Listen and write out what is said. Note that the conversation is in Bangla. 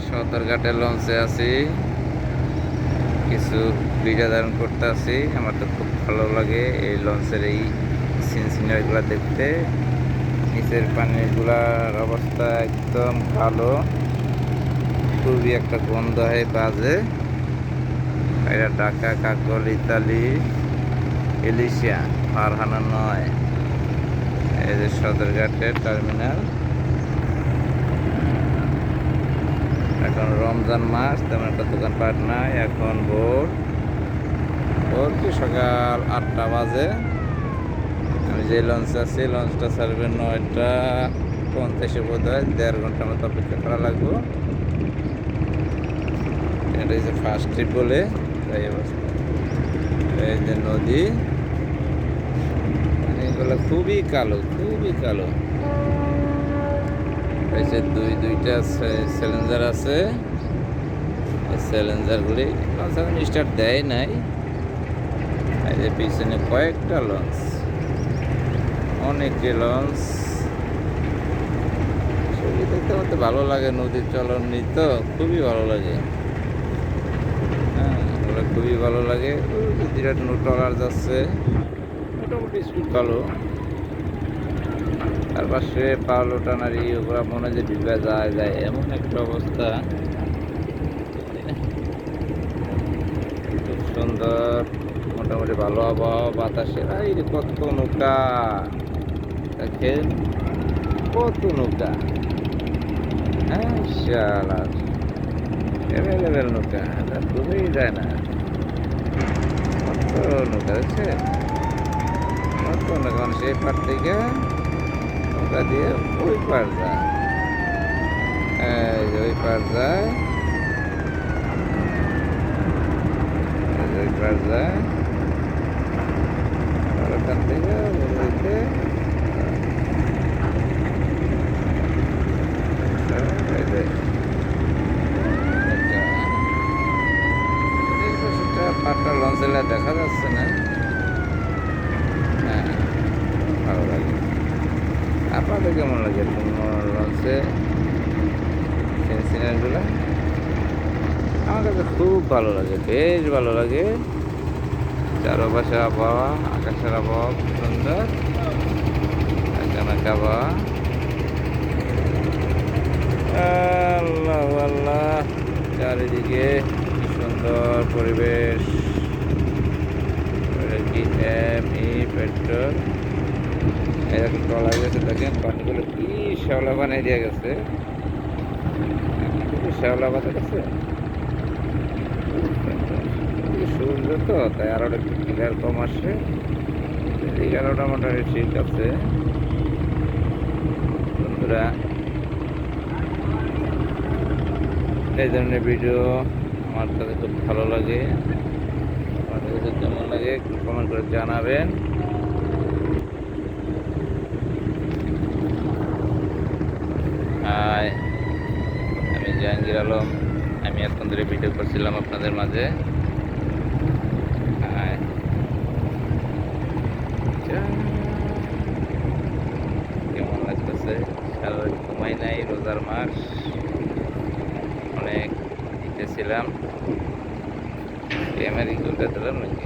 সদরঘাটের লঞ্চে আছি, কিছু ভিডিও ধারণ করতে আছি। আমার তো খুব ভালো লাগে এই লঞ্চের এই সিন সিনারিগুলো দেখতে। নিচের পানিগুলার অবস্থা একদম ভালো, খুবই একটা গন্ধ হয় বাজে। এটা ঢাকা, কাকল, ইতালি, এলিশিয়া, ফারহানা নয়। এই যে সদরঘাটের টার্মিনাল। এখন রমজান মাস, তেমন একটা দোকানপাট নাই। এখন ভোর কি সকাল 8টা বাজে। আমি যে লঞ্চে আছি, লঞ্চটা ছাড়বে 9টা 50 বোধ হয়। 1.5 ঘন্টার মতো অপেক্ষা করা লাগবে। এটা যে ফার্স্ট ট্রিপ বলে তাই অবস্থা। এই যে নদী, এগুলো খুবই কালো, খুবই কালো। এই যে দুইটা স্যালেঞ্জার আছে। স্যালেঞ্জারগুলি লঞ্চ এখন স্টার্ট দেয় নাই। এই যে পিছনে কয়েকটা লঞ্চ, অনেকটি লঞ্চ। ছবি দেখতে করতে ভালো লাগে, নদীর চলন তো খুবই ভালো লাগে। হ্যাঁ, ওগুলো খুবই ভালো লাগে। বিরাট ট্রলার যাচ্ছে, মোটামুটি স্পিড ভালো। তার পাশে পাওলো টানারি, ওগুলা মনে হয় যে ডুবে যায় এমন একটা অবস্থা। খুব সুন্দর, মোটামুটি ভালো আবহাওয়া, বাতাসে এই যে কত নৌকা দেখেন, কত নৌকা। হ্যাঁ শালা, অ্যাভেলেবেল নৌকা, এটা ডুবেই যায় না। কত নৌকা দেখছেন, কত নৌকা। মানুষ এই পার থেকে নৌকা দিয়ে ওই পার যায়, ওই পার যায়, ওই পার যায়। আর ওখান থেকে বলতে পাটটা লঞ্চ এলে দেখা যাচ্ছে না। হ্যাঁ, ভালো লাগে। আপনাদের কেমন লাগে লঞ্চে সিনারিগুলো? আমার কাছে খুব ভালো লাগে, বেশ ভালো লাগে। চারপাশে আবহাওয়া, আকাশের আবহাওয়া খুব সুন্দর, আঁকা আবহাওয়া। আল্লাহ আল্লাহ, চারিদিকে কি সুন্দর পরিবেশ। পেট্রোল এরকম টলা গেছে, দেখেন পানিগুলো কি শ্যাওলা বানিয়ে দিয়ে গেছে, শ্যাওলা বাতা গেছে। সূর্য তো তাই আরো একটু ক্লিয়ার কম আসে। এদিকে আলোটা মোটামুটি ঠিক আছে। বন্ধুরা, এই ধরনের ভিডিও আমার কাছে খুব ভালো লাগে। আপনাদের কাছে কেমন লাগে একটু কমেন্ট করে জানাবেন। হাই, আমি জাহাঙ্গীর আলম। আমি এখন ধরে ভিডিও করছিলাম আপনাদের মাঝে। হাই, কেমন লাগতেছে? সারা ঘুমাই নাই, রোজার মাস, অনেক দিতেছিলাম। ক্যামেরা করতে দিলাম নাকি?